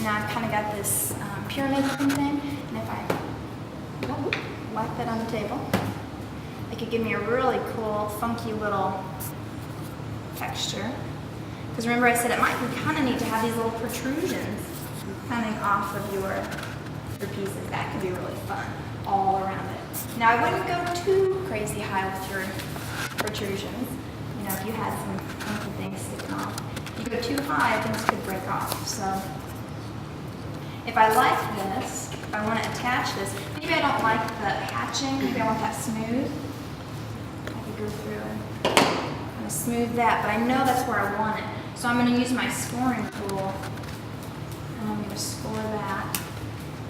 Now I've kind of got this pyramid looking thing, and if I wipe that on the table, it could give me a really cool, funky little texture. Because remember I said it might be kind of neat to have these little protrusions coming off of your pieces. That could be really fun all around it. Now I wouldn't go too crazy high with your protrusions. You know, if you had some funky things sticking off. If you go too high, things could break off. So if I like this, if I want to attach this, maybe I don't like the hatching, maybe I want that smooth. I could go through and kind of smooth that, but I know that's where I want it. So I'm going to use my scoring tool, and I'm going to score that.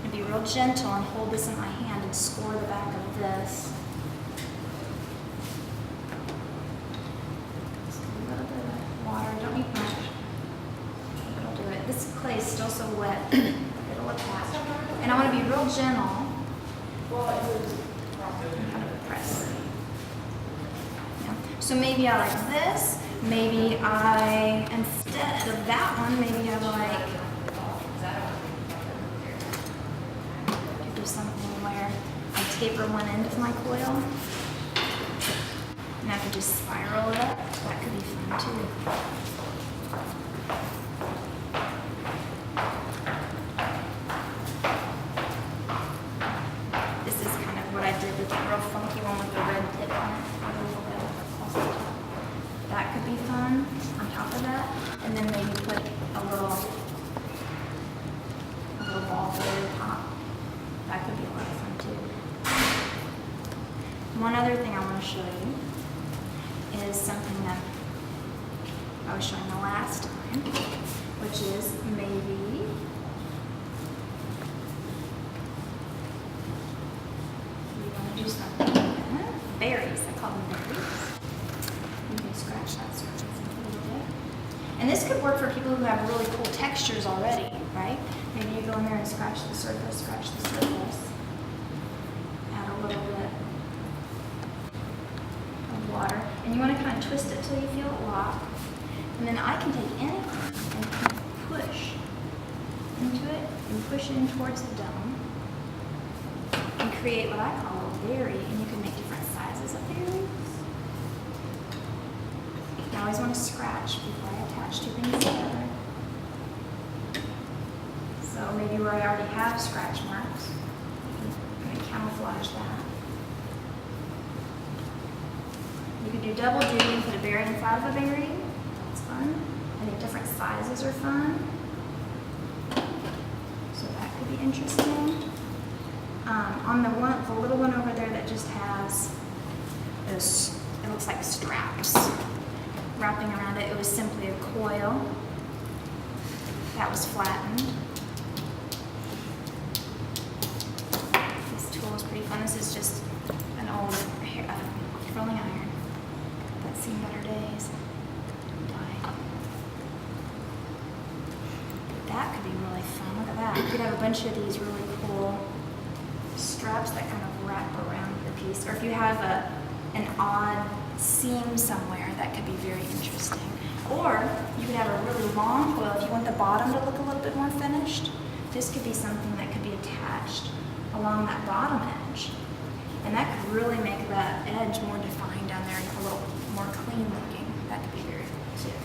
And be real gentle and hold this in my hand and score the back of this. Just a little bit of water, don't need much. It'll do it. This clay is still so wet, it'll attach. And I want to be real gentle. Kind of press. Yeah. So maybe I like this. Maybe I, instead of that one, maybe I like, could do something where I taper one end of my coil, and I could just spiral it up. That could be fun too. This is kind of what I did with the real funky one with the red tip on it. That could be fun on top of that. And then maybe put a little ball over the top. That could be a lot of fun too. One other thing I want to show you is something that I was showing the last time, which is maybe you want to do something. Berries, I call them berries. You can scratch that surface a little bit. And this could work for people who have really cool textures already, right? Maybe you go in there and scratch the surface, add a little bit of water. And you want to kind of twist it till you feel it lock. And then I can take anything and kind of push into it and push in towards the dome and create what I call a berry. And you can make different sizes of berries. I always want to scratch before I attach two things together. So maybe where I already have scratch marks, I'm going to camouflage that. You could do double duty and put a berry inside of a berry. That's fun. I think different sizes are fun. So that could be interesting. On the little one over there that just has this, it looks like straps wrapping around it. It was simply a coil that was flattened. This tool is pretty fun. This is just an old curling iron that's seen better days. Died. That could be really fun. Look at that. You could have a bunch of these really cool straps that kind of wrap around your piece. Or if you have an odd seam somewhere, that could be very interesting. Or you could have a really long coil if you want the bottom to look a little bit more finished. This could be something that could be attached along that bottom edge. And that could really make that edge more defined down there and a little more clean looking. That could be very cool too.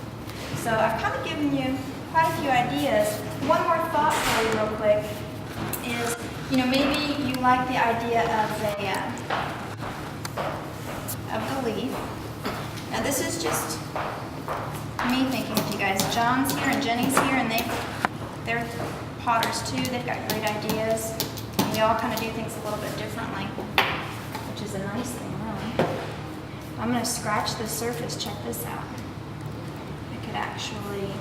So I've kind of given you quite a few ideas. One more thought for you real quick is, you know, maybe you like the idea of the leaf. Now this is just me thinking with you guys. John's here and Jenny's here, and they're potters too. They've got great ideas. And we all kind of do things a little bit differently, which is a nice thing, really. I'm going to scratch the surface. Check this out. I could actually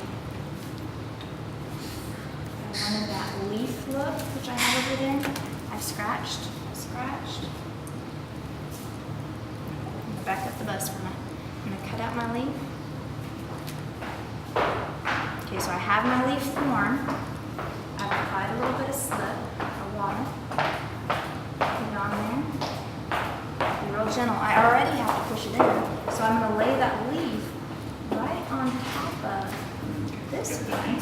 one of that leaf look, which I have over there. I've scratched. Back up the bus for a minute. I'm going to cut out my leaf. Okay, so I have my leaf form. I've applied a little bit of slip or water. Put it on there. Be real gentle. I already have to push it in, so I'm going to lay that leaf right on top of this one.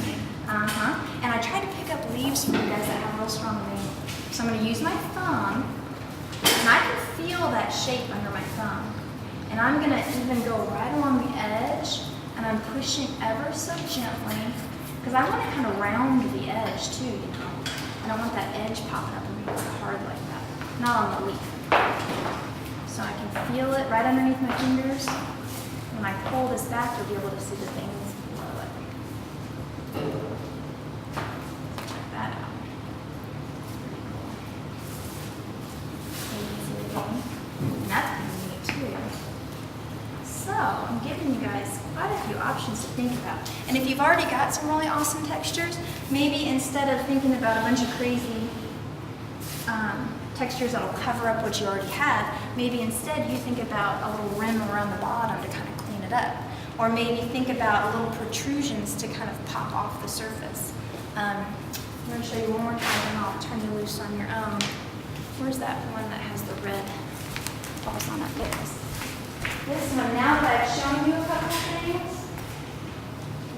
And I tried to pick up use for you guys that have real strong vein. So I'm going to use my thumb, and I can feel that shape under my thumb. And I'm going to even go right along the edge, and I'm pushing ever so gently, because I want to kind of round the edge too, you know. I don't want that edge popping up and being hard like that. Not on the leaf. So I can feel it right underneath my fingers. When I pull this back, you'll be able to see the things below it. Check that out. Pretty cool. And that's pretty neat too. So I'm giving you guys quite a few options to think about. And if you've already got some really awesome textures, maybe instead of thinking about a bunch of crazy textures that'll cover up what you already have, maybe instead you think about a little rim around the bottom to kind of clean it up. Or maybe think about little protrusions to kind of pop off the surface. I'm going to show you one more time and I'll turn you loose on your own. Where's that one that has the red balls on it? This one, now that I've shown you a couple of things,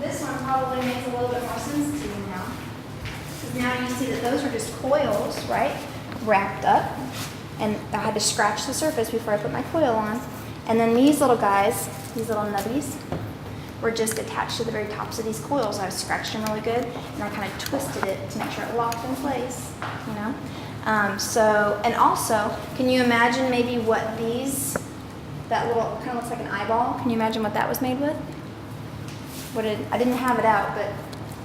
this one probably makes a little bit more sense to you now. Because now you see that those are just coils, right? Wrapped up. And I had to scratch the surface before I put my coil on. And then these little guys, these little nubbies, were just attached to the very tops of these coils. I scratched them really good, and I kind of twisted it to make sure it locked in place, you know? And also, can you imagine maybe what these, that little, kind of looks like an eyeball, can you imagine what that was made with? I didn't have it out, but.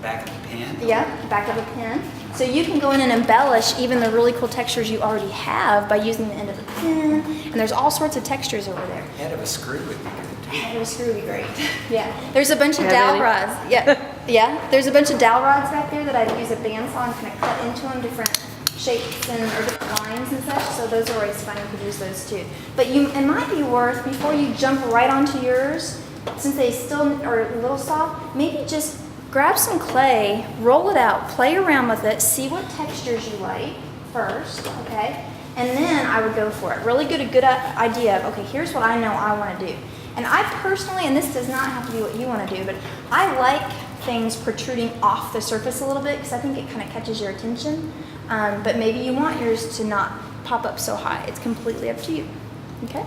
Back of the pen? Yeah, back of a pen. So you can go in and embellish even the really cool textures you already have by using the end of the pen. And there's all sorts of textures over there. Head of a screw would be good too. Head of a screw would be great. Yeah. There's a bunch of dowel rods. Yeah. Yeah. There's a bunch of dowel rods back there that I've used a bandsaw and kind of cut into them different shapes or different lines and such. So those are always fun. You could use those too. But it might be worth, before you jump right onto yours, since they still are a little soft, maybe just grab some clay, roll it out, play around with it, see what textures you like first, okay? And then I would go for it. Really get a good idea of, okay, here's what I know I want to do. And I personally, and this does not have to be what you want to do, but I like things protruding off the surface a little bit because I think it kind of catches your attention. But maybe you want yours to not pop up so high. It's completely up to you, okay?